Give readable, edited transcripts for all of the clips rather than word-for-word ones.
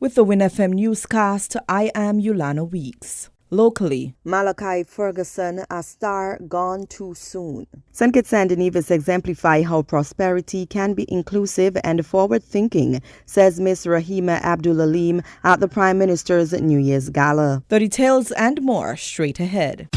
With the WINN FM Newscast, I am Yulana Weeks. Locally, Malachi Ferguson, a star gone too soon. St. Kitts and Nevis exemplify how prosperity can be inclusive and forward-thinking, says Ms. Rahima Abdul-Alim at the Prime Minister's New Year's Gala. The details and more straight ahead.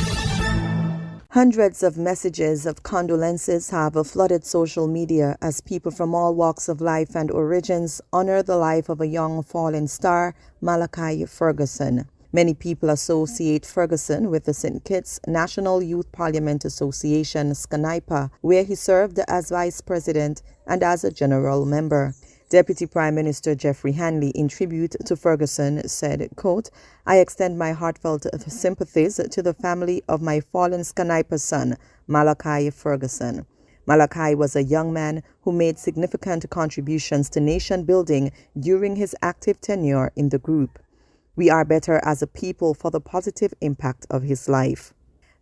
Hundreds of messages of condolences have flooded social media as people from all walks of life and origins honor the life of a young fallen star, Malachi Ferguson. Many people associate Ferguson with the St. Kitts National Youth Parliament Association, SCNIPA, where he served as vice president and as a general member. Deputy Prime Minister Geoffrey Hanley, in tribute to Ferguson, said, quote, "I extend my heartfelt sympathies to the family of my fallen SCNIPA son, Malachi Ferguson. Malachi was a young man who made significant contributions to nation building during his active tenure in the group. We are better as a people for the positive impact of his life.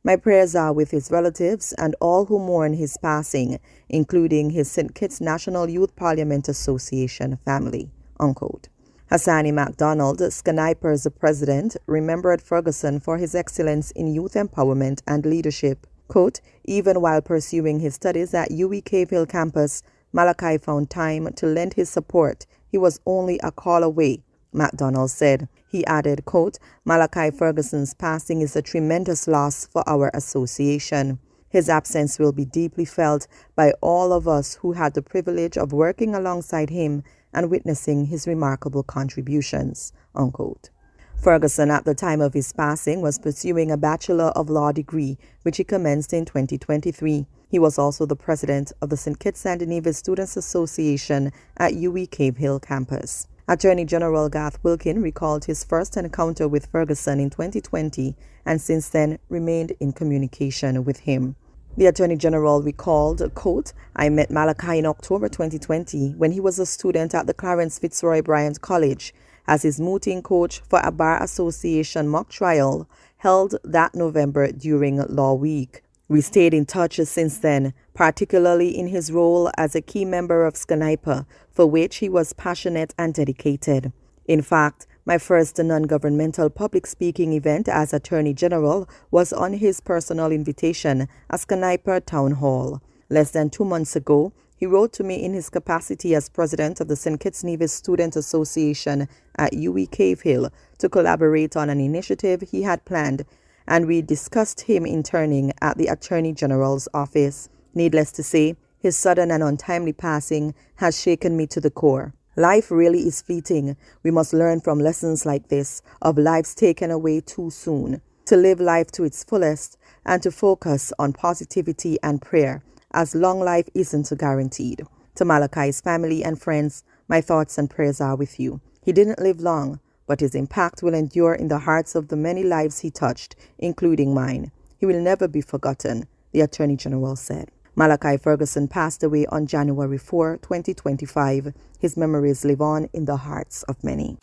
My prayers are with his relatives and all who mourn his passing, including his St. Kitts National Youth Parliament Association family," unquote. Hassani MacDonald, SCNIPA's president, remembered Ferguson for his excellence in youth empowerment and leadership. Quote, "Even while pursuing his studies at UWI Cave Hill campus, Malachi found time to lend his support. He was only a call away," MacDonald said. He added, quote, "Malachi Ferguson's passing is a tremendous loss for our association. His absence will be deeply felt by all of us who had the privilege of working alongside him and witnessing his remarkable contributions," unquote. Ferguson, at the time of his passing, was pursuing a Bachelor of Law degree, which he commenced in 2023. He was also the president of the St. Kitts and Nevis Students Association at UWI Cave Hill campus. Attorney General Garth Wilkin recalled his first encounter with Ferguson in 2020 and since then remained in communication with him. The Attorney General recalled, quote, "I met Malachi in October 2020 when he was a student at the Clarence Fitzroy Bryant College as his mooting coach for a Bar Association mock trial held that November during Law Week. We stayed in touch since then, particularly in his role as a key member of SCNIPA, for which he was passionate and dedicated. In fact, my first non-governmental public speaking event as Attorney General was on his personal invitation at SCNIPA Town Hall. Less than 2 months ago, he wrote to me in his capacity as president of the St. Kitts Nevis Student Association at UWI Cave Hill to collaborate on an initiative he had planned, and we discussed him interning at the Attorney General's office. Needless to say, his sudden and untimely passing has shaken me to the core. Life really is fleeting. We must learn from lessons like this, of lives taken away too soon, to live life to its fullest, and to focus on positivity and prayer, as long life isn't guaranteed. To Malachi's family and friends, my thoughts and prayers are with you. He didn't live long, but his impact will endure in the hearts of the many lives he touched, including mine. He will never be forgotten," the Attorney General said. Malachi Ferguson passed away on January 4, 2025. His memories live on in the hearts of many.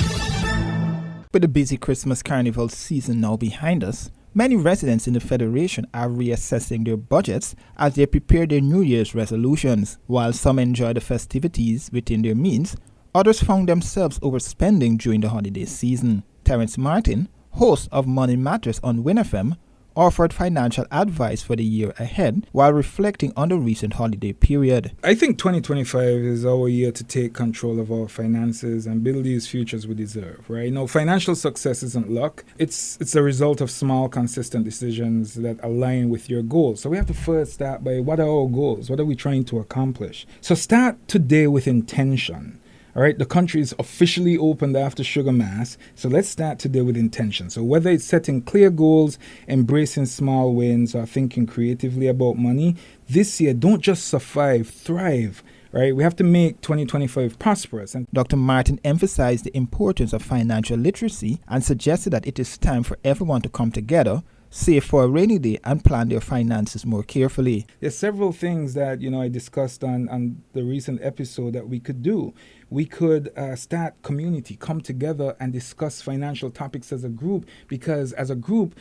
With the busy Christmas carnival season now behind us, many residents in the Federation are reassessing their budgets as they prepare their New Year's resolutions. While some enjoy the festivities within their means, others found themselves overspending during the holiday season. Terence Martin, host of Money Matters on WINN FM, offered financial advice for the year ahead while reflecting on the recent holiday period. I think 2025 is our year to take control of our finances and build these futures we deserve, right? Financial success isn't luck. It's a result of small, consistent decisions that align with your goals. So we have to first start by, what are our goals? What are we trying to accomplish? So start today with intention. All right, the country is officially opened after Sugar Mass, so let's start today with intention. So whether it's setting clear goals, embracing small wins, or thinking creatively about money, this year, don't just survive, thrive. Right? We have to make 2025 prosperous. And Dr. Martin emphasized the importance of financial literacy and suggested that it is time for everyone to come together, save for a rainy day, and plan their finances more carefully. There's several things that I discussed on the recent episode that we could do. We could start community, come together and discuss financial topics as a group, because as a group,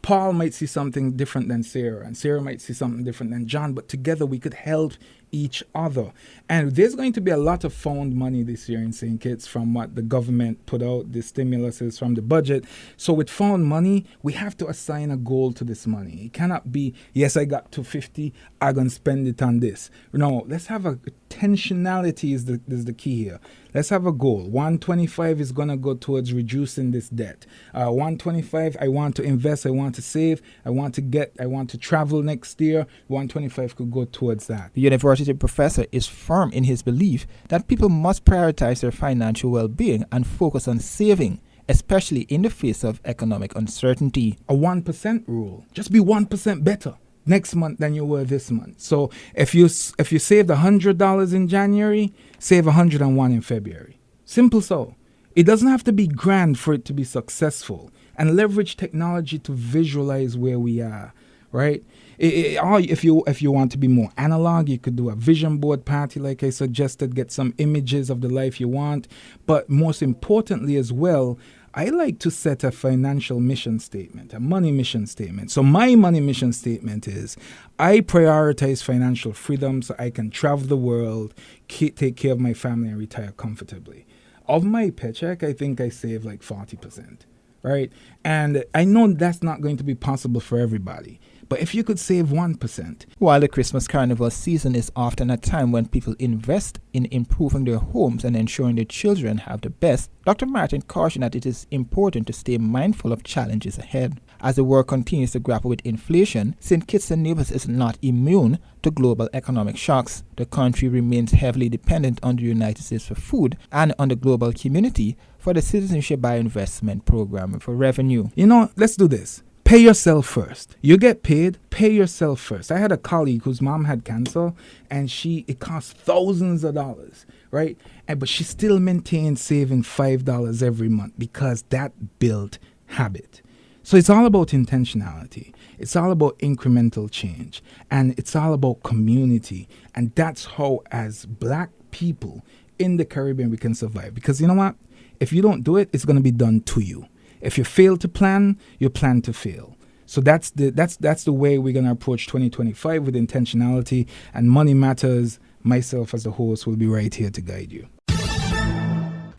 Paul might see something different than Sarah, and Sarah might see something different than John, but together we could help each other. And there's going to be a lot of found money this year in St. Kitts from what the government put out, the stimulus is from the budget. So with found money, we have to assign a goal to this money. It cannot be, yes, I got 250, I'm going to spend it on this. No, let's have a intentionality is the key here. Let's have a goal. 125 is going to go towards reducing this debt. 125, I want to invest, I want to save, I want to travel next year. 125 could go towards that. The university professor is firm in his belief that people must prioritize their financial well-being and focus on saving, especially in the face of economic uncertainty. A 1% rule. Just be 1% better next month than you were this month. So if you saved $100 in January, save 101 in February. Simple so. It doesn't have to be grand for it to be successful. And leverage technology to visualize where we are, right? If you want to be more analog, you could do a vision board party like I suggested, get some images of the life you want. But most importantly as well, I like to set a financial mission statement, a money mission statement. So my money mission statement is I prioritize financial freedom so I can travel the world, take care of my family, and retire comfortably. Of my paycheck, I think I save like 40%, right? And I know that's not going to be possible for everybody. But if you could save 1%. While the Christmas Carnival season is often a time when people invest in improving their homes and ensuring their children have the best, Dr. Martin cautioned that it is important to stay mindful of challenges ahead. As the world continues to grapple with inflation, St. Kitts and Nevis is not immune to global economic shocks. The country remains heavily dependent on the United States for food and on the global community for the Citizenship by Investment program for revenue. You know, let's do this. Pay yourself first. You get paid, pay yourself first. I had a colleague whose mom had cancer, and it cost thousands of dollars, right? But she still maintained saving $5 every month because that built habit. So it's all about intentionality. It's all about incremental change. And it's all about community. And that's how, as Black people in the Caribbean, we can survive. Because you know what? If you don't do it, it's going to be done to you. If you fail to plan, you plan to fail. So that's the way we're going to approach 2025 with intentionality, and Money Matters. Myself as the host will be right here to guide you.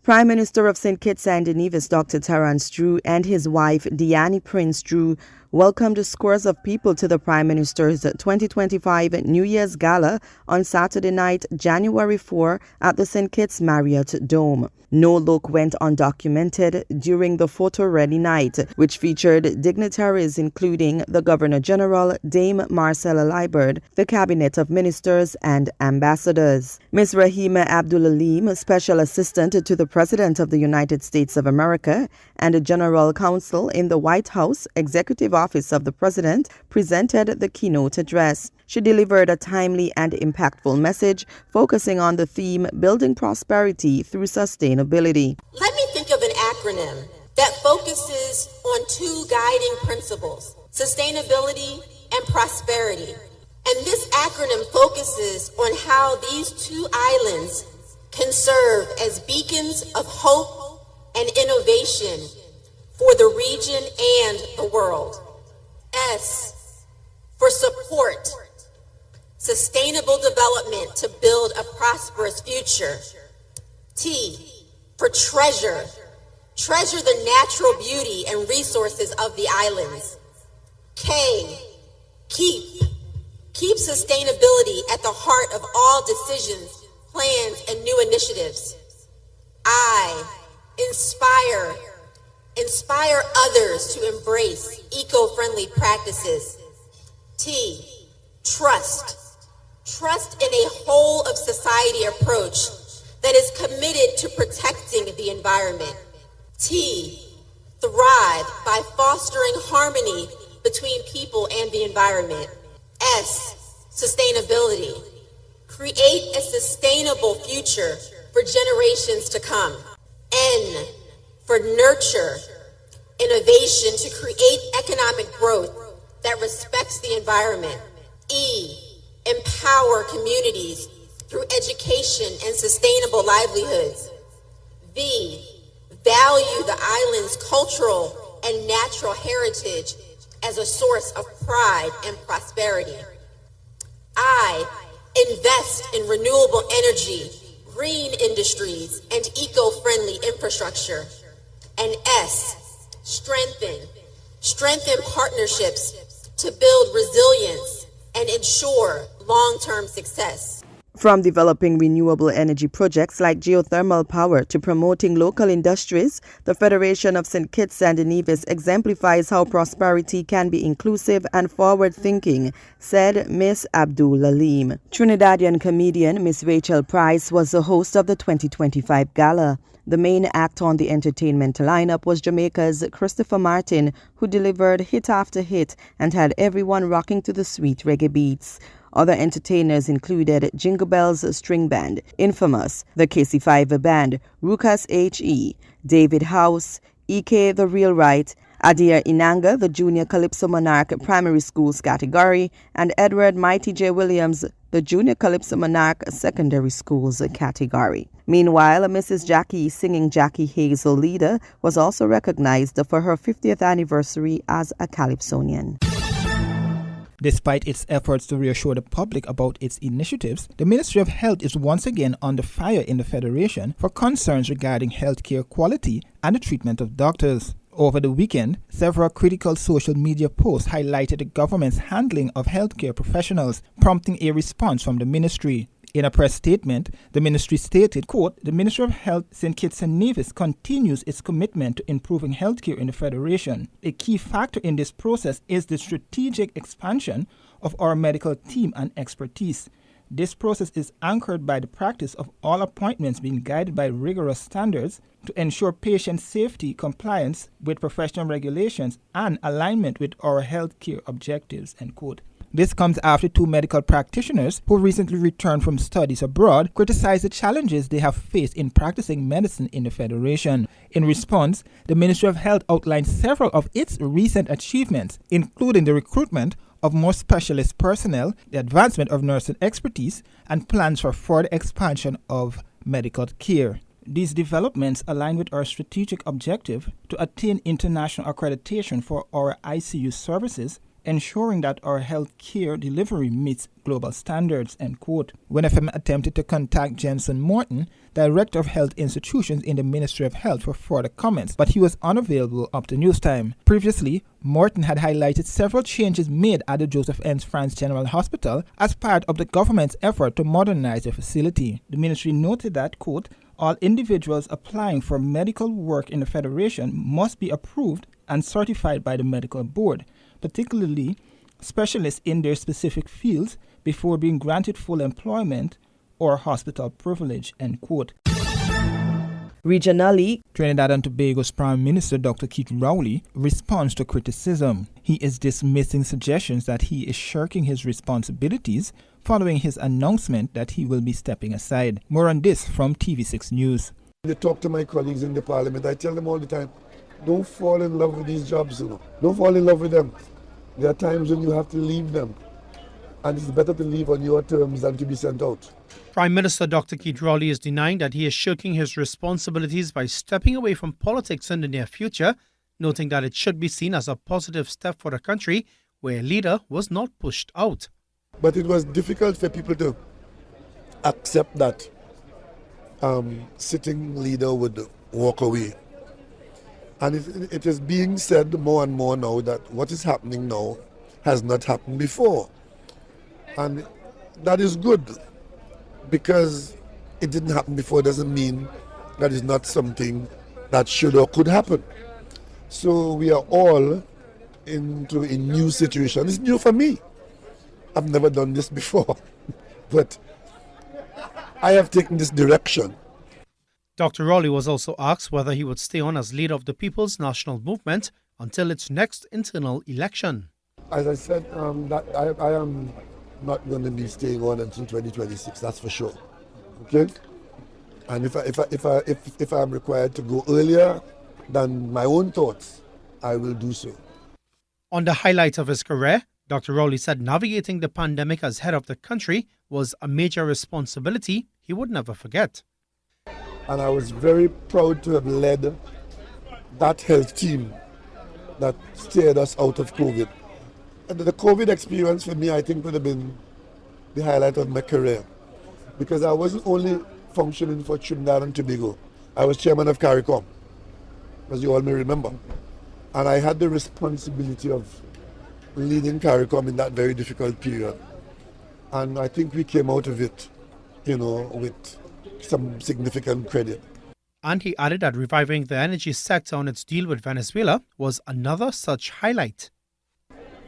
Prime Minister of St. Kitts and Nevis, Dr. Terence Drew, and his wife, Deanne Prince Drew, welcomed scores of people to the Prime Minister's 2025 New Year's Gala on Saturday night, January 4, at the St. Kitts Marriott Dome. No look went undocumented during the photo-ready night, which featured dignitaries including the Governor-General, Dame Marcella Liburd, the Cabinet of Ministers, and ambassadors. Ms. Rahima Abdul-Alim, Special Assistant to the President of the United States of America and General Counsel in the White House Executive Office of the President, presented the keynote address. She delivered a timely and impactful message focusing on the theme Building Prosperity Through Sustainability. Let me think of an acronym that focuses on two guiding principles: sustainability and prosperity. And this acronym focuses on how these two islands can serve as beacons of hope and innovation for the region and the world. S for support, sustainable development to build a prosperous future. T for treasure, treasure the natural beauty and resources of the islands. K, keep sustainability at the heart of all decisions, plans, and new initiatives. I, inspire others to embrace eco-friendly practices. T, trust in a whole of society approach that is committed to protecting the environment. T, thrive by fostering harmony between people and the environment. S, sustainability, create a sustainable future for generations to come. N, for nurture, innovation to create economic growth that respects the environment. E, empower communities through education and sustainable livelihoods. V, value the island's cultural and natural heritage as a source of pride and prosperity. I, invest in renewable energy, green industries, and eco-friendly infrastructure. And S, strengthen partnerships to build resilience and ensure long-term success. From developing renewable energy projects like geothermal power to promoting local industries, the Federation of St. Kitts and Nevis exemplifies how prosperity can be inclusive and forward-thinking, said Miss Abdul Lalim. Trinidadian comedian Miss Rachel Price was the host of the 2025 gala. The main act on the entertainment lineup was Jamaica's Christopher Martin, who delivered hit after hit and had everyone rocking to the sweet reggae beats. Other entertainers included Jingle Bells String Band, Infamous, the KC5 Band, Ruckus H.E., David House, E.K. The Real Right, Adir Inanga, the Junior Calypso Monarch Primary Schools category, and Edward Mighty J. Williams, the Junior Calypso Monarch Secondary Schools category. Meanwhile, Mrs. Jackie singing Jackie Hazel Leader was also recognized for her 50th anniversary as a Calypsonian. Despite its efforts to reassure the public about its initiatives, the Ministry of Health is once again under fire in the Federation for concerns regarding healthcare quality and the treatment of doctors. Over the weekend, several critical social media posts highlighted the government's handling of healthcare professionals, prompting a response from the ministry. In a press statement, the ministry stated, quote, "The Ministry of Health, St. Kitts and Nevis continues its commitment to improving healthcare in the Federation. A key factor in this process is the strategic expansion of our medical team and expertise. This process is anchored by the practice of all appointments being guided by rigorous standards to ensure patient safety, compliance with professional regulations, and alignment with our healthcare objectives," end quote. This comes after two medical practitioners who recently returned from studies abroad criticized the challenges they have faced in practicing medicine in the Federation. In response, the Ministry of Health outlined several of its recent achievements, including the recruitment of more specialist personnel, the advancement of nursing expertise, and plans for further expansion of medical care. These developments align with our strategic objective to attain international accreditation for our ICU services, ensuring that our health care delivery meets global standards, end quote. WINN FM attempted to contact Jensen Morton, Director of Health Institutions in the Ministry of Health, for further comments, but he was unavailable up to news time. Previously, Morton had highlighted several changes made at the Joseph N. France General Hospital as part of the government's effort to modernize the facility. The ministry noted that, quote, "All individuals applying for medical work in the Federation must be approved and certified by the medical board, particularly specialists in their specific fields, before being granted full employment or hospital privilege," end quote. Regionally, Trinidad and Tobago's Prime Minister Dr. Keith Rowley responds to criticism. He is dismissing suggestions that he is shirking his responsibilities following his announcement that he will be stepping aside. More on this from TV6 News. When I talk to my colleagues in the parliament, I tell them all the time, don't fall in love with these jobs, Don't fall in love with them. There are times when you have to leave them. And it's better to leave on your terms than to be sent out. Prime Minister Dr. Keith Rowley is denying that he is shirking his responsibilities by stepping away from politics in the near future, noting that it should be seen as a positive step for the country where a leader was not pushed out. But it was difficult for people to accept that sitting leader would walk away. And it is being said more and more now that what is happening now has not happened before. And that is good, because it didn't happen before doesn't mean that it's not something that should or could happen. So we are all into a new situation. It's new for me. I've never done this before, but I have taken this direction. Dr. Rowley was also asked whether he would stay on as leader of the People's National Movement until its next internal election. As I said, that I am not going to be staying on until 2026. That's for sure. Okay, and if I'm required to go earlier than my own thoughts, I will do so. On the highlight of his career, Dr. Rowley said navigating the pandemic as head of the country was a major responsibility he would never forget. And I was very proud to have led that health team that steered us out of COVID. And the COVID experience for me, I think, would have been the highlight of my career, because I wasn't only functioning for Trinidad and Tobago. I was chairman of CARICOM, as you all may remember. And I had the responsibility of leading CARICOM in that very difficult period. And I think we came out of it, with some significant credit. And he added that reviving the energy sector on its deal with Venezuela was another such highlight.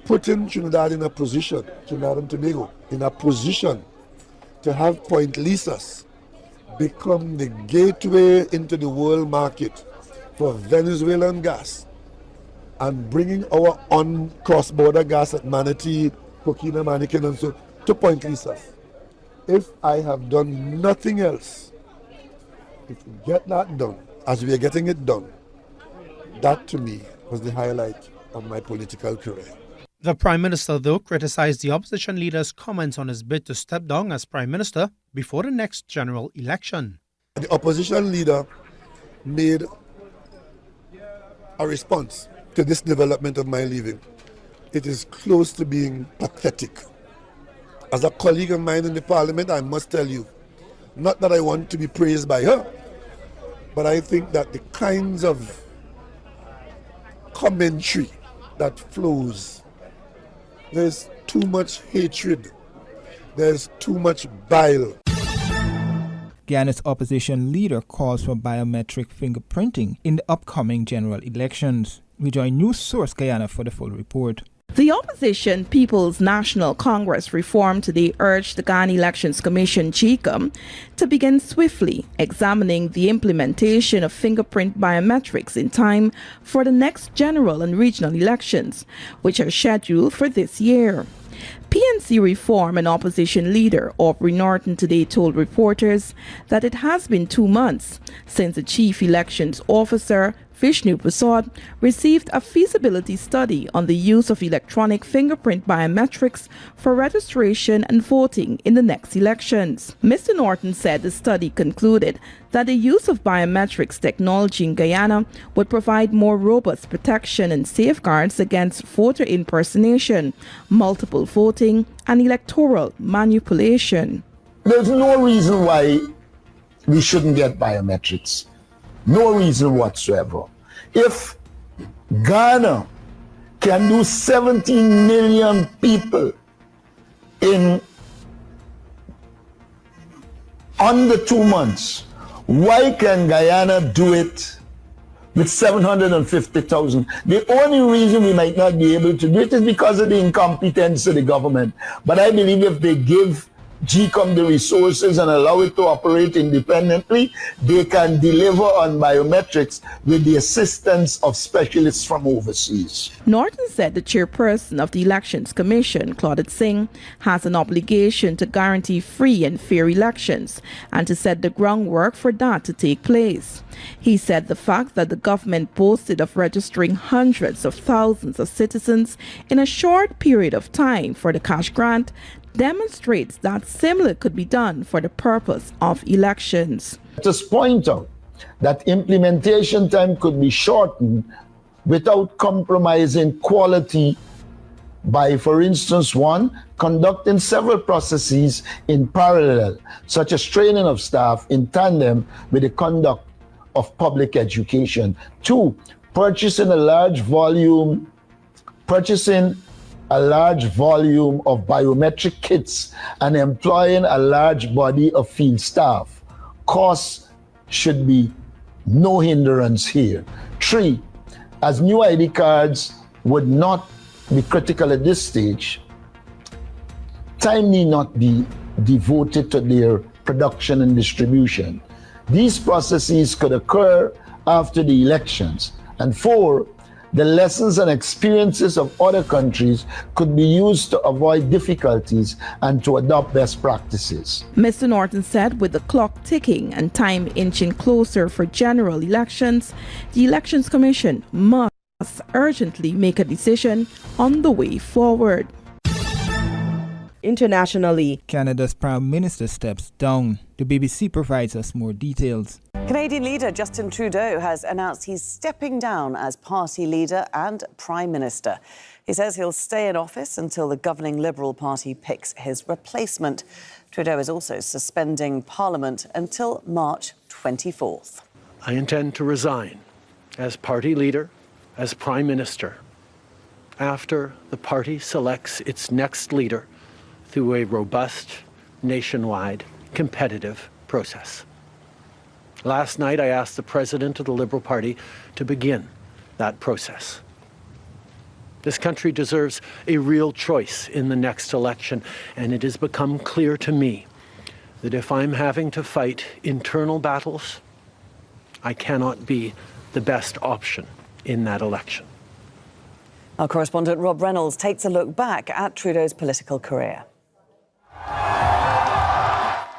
Putting Trinidad and Tobago in a position to have Point Lisas become the gateway into the world market for Venezuelan gas, and bringing our cross-border gas at Manatee, Coquina, Manikin, and so to Point Lisas. If I have done nothing else, if we get that done, as we are getting it done, that to me was the highlight of my political career. The Prime Minister, though, criticized the opposition leader's comments on his bid to step down as Prime Minister before the next general election. The opposition leader made a response to this development of my leaving. It is close to being pathetic. As a colleague of mine in the Parliament, I must tell you, not that I want to be praised by her, but I think that the kinds of commentary that flows, there's too much hatred, there's too much bile. Guyana's opposition leader calls for biometric fingerprinting in the upcoming general elections. We join News Source Guyana for the full report. The opposition People's National Congress Reform today urged the Ghana Elections Commission, GECOM, to begin swiftly examining the implementation of fingerprint biometrics in time for the next general and regional elections, which are scheduled for this year. PNC Reform and opposition leader Aubrey Norton today told reporters that it has been 2 months since the chief elections officer, Vishnu Prasad, received a feasibility study on the use of electronic fingerprint biometrics for registration and voting in the next elections. Mr. Norton said the study concluded that the use of biometrics technology in Guyana would provide more robust protection and safeguards against voter impersonation, multiple voting, and electoral manipulation. There's no reason why we shouldn't get biometrics. No reason whatsoever. If Ghana can do 17 million people in under 2 months, why can Guyana do it with 750,000? The only reason we might not be able to do it is because of the incompetence of the government. But I believe if they give GECOM the resources and allow it to operate independently, they can deliver on biometrics with the assistance of specialists from overseas. Norton said the chairperson of the Elections Commission, Claudette Singh, has an obligation to guarantee free and fair elections and to set the groundwork for that to take place. He said the fact that the government boasted of registering hundreds of thousands of citizens in a short period of time for the cash grant demonstrates that similar could be done for the purpose of elections. Just point out that implementation time could be shortened without compromising quality by, for instance, one, conducting several processes in parallel, such as training of staff in tandem with the conduct of public education. Two, purchasing a large volume of biometric kits and employing a large body of field staff. Costs should be no hindrance here. Three, as new ID cards would not be critical at this stage, time need not be devoted to their production and distribution. These processes could occur after the elections. And four, the lessons and experiences of other countries could be used to avoid difficulties and to adopt best practices. Mr. Norton said with the clock ticking and time inching closer for general elections, the Elections Commission must urgently make a decision on the way forward. Internationally, Canada's Prime Minister steps down. The BBC provides us more details. Canadian leader Justin Trudeau has announced he's stepping down as party leader and Prime Minister. He says he'll stay in office until the governing Liberal Party picks his replacement. Trudeau is also suspending Parliament until March 24th. I intend to resign as party leader, as Prime Minister, after the party selects its next leader through a robust, nationwide, competitive process. Last night, I asked the President of the Liberal Party to begin that process. This country deserves a real choice in the next election, and it has become clear to me that if I'm having to fight internal battles, I cannot be the best option in that election. Our correspondent Rob Reynolds takes a look back at Trudeau's political career.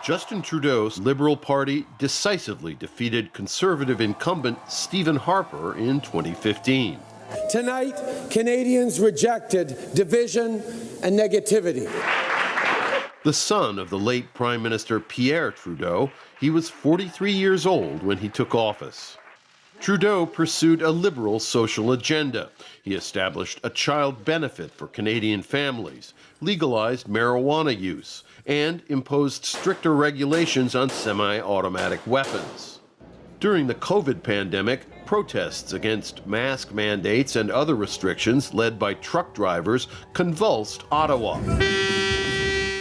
Justin Trudeau's Liberal Party decisively defeated Conservative incumbent Stephen Harper in 2015. Tonight, Canadians rejected division and negativity. The son of the late Prime Minister Pierre Trudeau, he was 43 years old when he took office. Trudeau pursued a liberal social agenda. He established a child benefit for Canadian families, legalized marijuana use, and imposed stricter regulations on semi-automatic weapons. During the COVID pandemic, protests against mask mandates and other restrictions led by truck drivers convulsed Ottawa.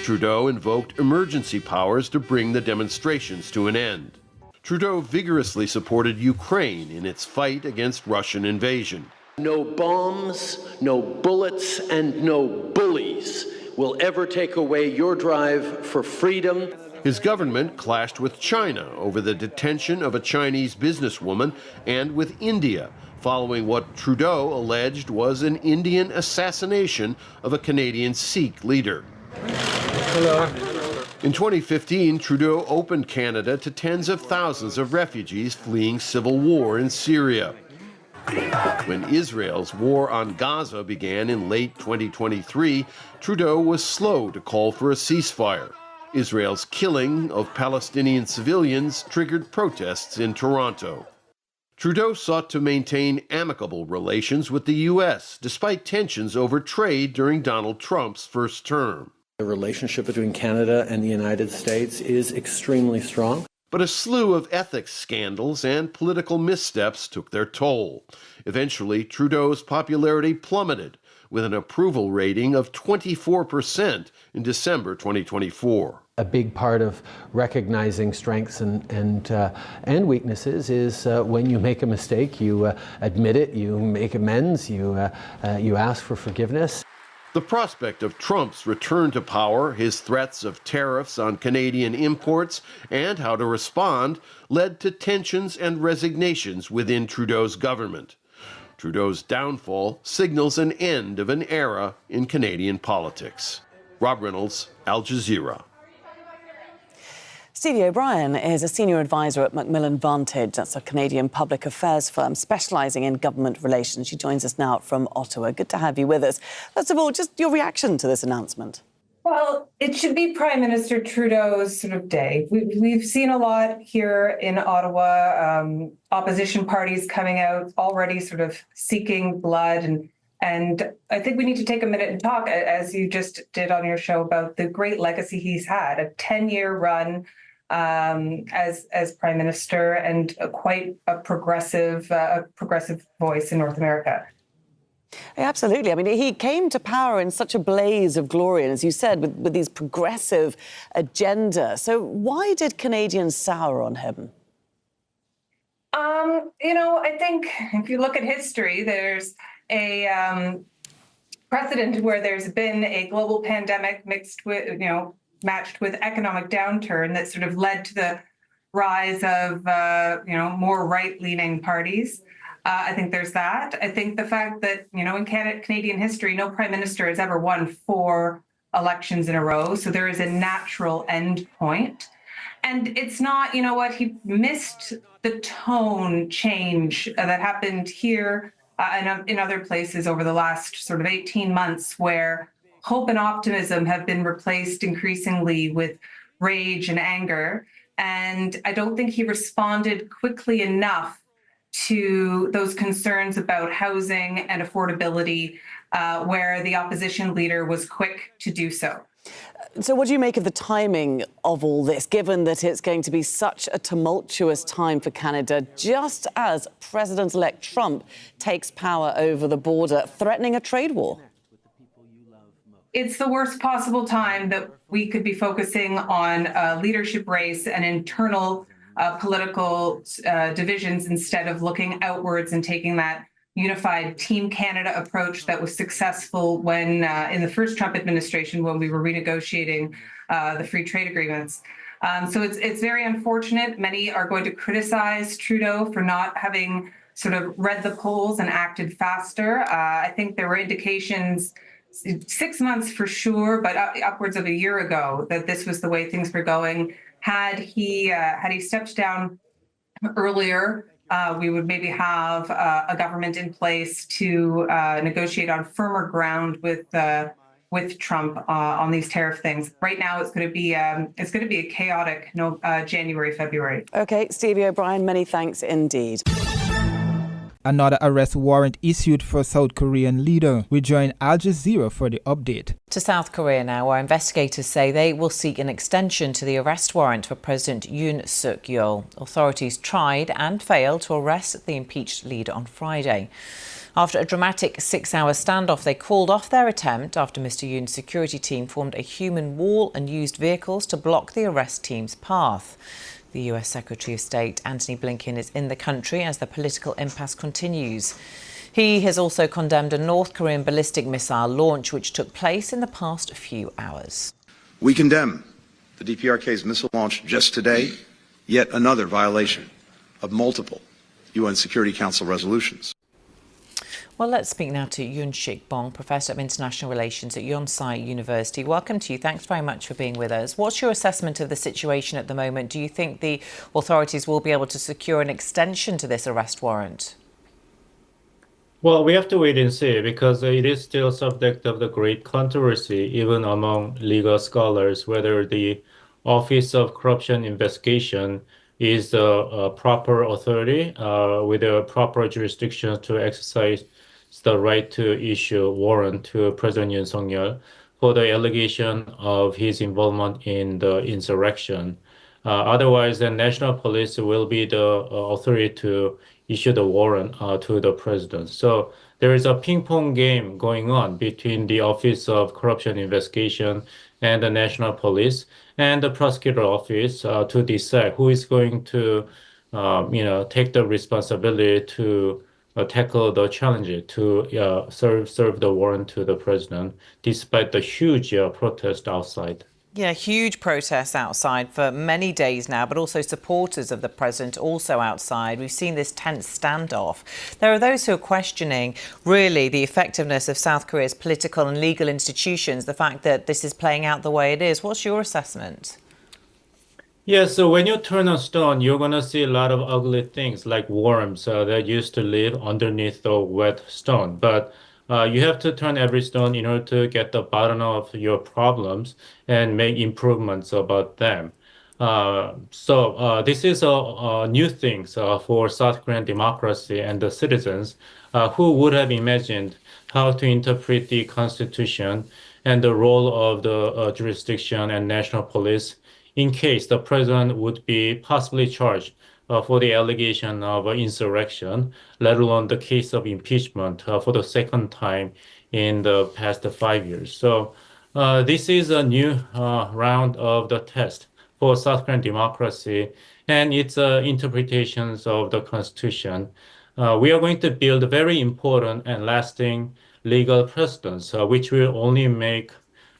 Trudeau invoked emergency powers to bring the demonstrations to an end. Trudeau vigorously supported Ukraine in its fight against Russian invasion. No bombs, no bullets, and no bullies will ever take away your drive for freedom. His government clashed with China over the detention of a Chinese businesswoman and with India, following what Trudeau alleged was an Indian assassination of a Canadian Sikh leader. Hello. In 2015, Trudeau opened Canada to tens of thousands of refugees fleeing civil war in Syria. When Israel's war on Gaza began in late 2023, Trudeau was slow to call for a ceasefire. Israel's killing of Palestinian civilians triggered protests in Toronto. Trudeau sought to maintain amicable relations with the U.S., despite tensions over trade during Donald Trump's first term. The relationship between Canada and the United States is extremely strong. But a slew of ethics scandals and political missteps took their toll. Eventually, Trudeau's popularity plummeted, with an approval rating of 24% in December 2024. A big part of recognizing strengths and weaknesses is when you make a mistake, you admit it, you make amends, you ask for forgiveness. The prospect of Trump's return to power, his threats of tariffs on Canadian imports, and how to respond led to tensions and resignations within Trudeau's government. Trudeau's downfall signals an end of an era in Canadian politics. Rob Reynolds, Al Jazeera. Stevie O'Brien is a senior advisor at Macmillan Vantage. That's a Canadian public affairs firm specialising in government relations. She joins us now from Ottawa. Good to have you with us. First of all, just your reaction to this announcement. Well, it should be Prime Minister Trudeau's sort of day. We've seen a lot here in Ottawa, opposition parties coming out already sort of seeking blood. And I think we need to take a minute and talk, as you just did on your show, about the great legacy he's had, a 10-year run as Prime Minister and quite a progressive voice in North America. Absolutely. I mean, he came to power in such a blaze of glory, and as you said, with these progressive agenda. So why did Canadians sour on him? I think if you look at history, there's a precedent where there's been a global pandemic mixed with, matched with economic downturn that sort of led to the rise of, more right-leaning parties. I think there's that. I think the fact that, in Canadian history, no prime minister has ever won 4 elections in a row. So there is a natural end point. And it's not, he missed the tone change that happened here and in other places over the last sort of 18 months where hope and optimism have been replaced increasingly with rage and anger. And I don't think he responded quickly enough to those concerns about housing and affordability, where the opposition leader was quick to do so. So what do you make of the timing of all this, given that it's going to be such a tumultuous time for Canada, just as President-elect Trump takes power over the border, threatening a trade war? It's the worst possible time that we could be focusing on a leadership race and internal political divisions instead of looking outwards and taking that unified Team Canada approach that was successful when in the first Trump administration, when we were renegotiating the free trade agreements. So it's very unfortunate. Many are going to criticize Trudeau for not having sort of read the polls and acted faster. I think there were indications 6 months for sure, but upwards of a year ago, that this was the way things were going. Had he stepped down earlier, we would maybe have a government in place to negotiate on firmer ground with Trump on these tariff things. Right now, it's going to be a chaotic January, February. Okay, Stevie O'Brien, many thanks indeed. Another arrest warrant issued for South Korean leader. We join Al Jazeera for the update. To South Korea now, where investigators say they will seek an extension to the arrest warrant for President Yoon Suk Yeol. Authorities tried and failed to arrest the impeached leader on Friday. After a dramatic 6-hour standoff, they called off their attempt after Mr. Yoon's security team formed a human wall and used vehicles to block the arrest team's path. The US Secretary of State, Antony Blinken, is in the country as the political impasse continues. He has also condemned a North Korean ballistic missile launch which took place in the past few hours. We condemn the DPRK's missile launch just today, yet another violation of multiple UN Security Council resolutions. Well, let's speak now to Yoon Sik Bong, Professor of International Relations at Yonsei University. Welcome to you. Thanks very much for being with us. What's your assessment of the situation at the moment? Do you think the authorities will be able to secure an extension to this arrest warrant? Well, we have to wait and see because it is still subject of the great controversy, even among legal scholars, whether the Office of Corruption Investigation is the proper authority with a proper jurisdiction to exercise the right to issue a warrant to President Yoon Suk Yeol for the allegation of his involvement in the insurrection. Otherwise, the national police will be the authority to issue the warrant to the president. So there is a ping-pong game going on between the Office of Corruption Investigation and the national police and the prosecutor office to decide who is going to, take the responsibility to tackle the challenge to serve the warrant to the president, despite the huge protest outside. Yeah, huge protests outside for many days now, but also supporters of the president also outside. We've seen this tense standoff. There are those who are questioning, really, the effectiveness of South Korea's political and legal institutions, the fact that this is playing out the way it is. What's your assessment? Yeah, so when you turn a stone, you're going to see a lot of ugly things like worms that used to live underneath the wet stone. But you have to turn every stone in order to get the bottom of your problems and make improvements about them. So this is a new thing for South Korean democracy and the citizens who would have imagined how to interpret the constitution and the role of the jurisdiction and national police in case the president would be possibly charged for the allegation of insurrection, let alone the case of impeachment for the second time in the past 5 years. So this is a new round of the test for South Korean democracy and its interpretations of the Constitution. We are going to build very important and lasting legal precedents, which will only make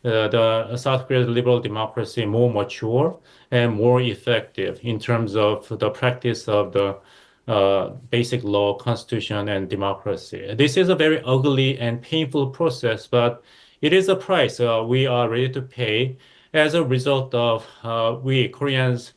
the South Korea's liberal democracy more mature and more effective in terms of the practice of the basic law, constitution, and democracy. This is a very ugly and painful process, but it is a price we are ready to pay as a result of we Koreans,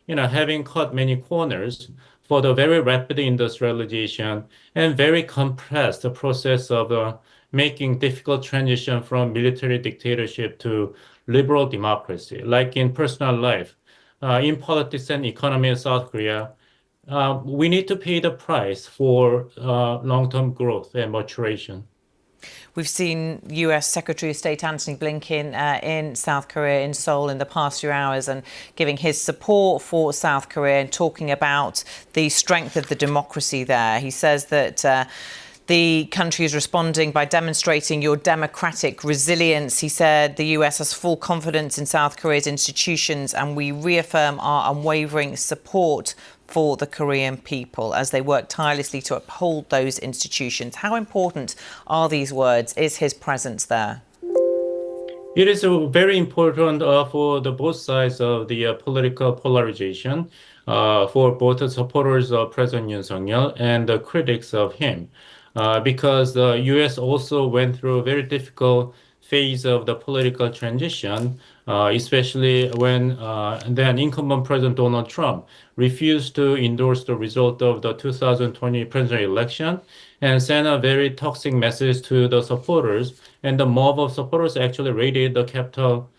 having cut many corners for the very rapid industrialization and very compressed process of making difficult transition from military dictatorship to liberal democracy, like in personal life, in politics and economy in South Korea. We need to pay the price for long-term growth and maturation. We've seen US Secretary of State Antony Blinken in South Korea, in Seoul, in the past few hours, and giving his support for South Korea and talking about the strength of the democracy there. He says that the country is responding by demonstrating your democratic resilience. He said the US has full confidence in South Korea's institutions, and we reaffirm our unwavering support for the Korean people as they work tirelessly to uphold those institutions. How important are these words? Is his presence there? It is very important for the both sides of the political polarization, for both the supporters of President Yoon Suk-yeol and the critics of him, because the U.S. also went through a very difficult phase of the political transition, especially when then incumbent President Donald Trump refused to endorse the result of the 2020 presidential election and sent a very toxic message to the supporters. And the mob of supporters actually raided the Capitol,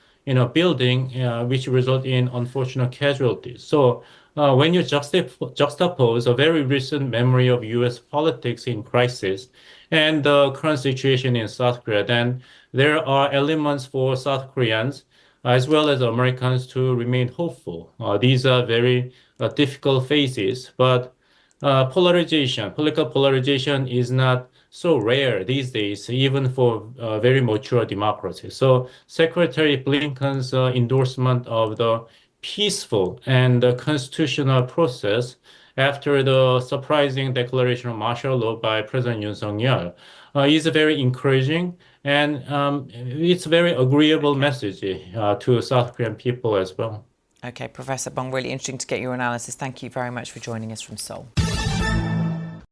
building, which resulted in unfortunate casualties. So when you juxtapose a very recent memory of U.S. politics in crisis and the current situation in South Korea, then there are elements for South Koreans as well as Americans to remain hopeful. These are very difficult phases, but political polarization is not so rare these days, even for very mature democracies. So Secretary Blinken's endorsement of the peaceful and constitutional process after the surprising declaration of martial law by President Yoon Suk-yeol is very encouraging, and it's a very agreeable message to South Korean people as well. Okay, Professor Bong, really interesting to get your analysis. Thank you very much for joining us from Seoul.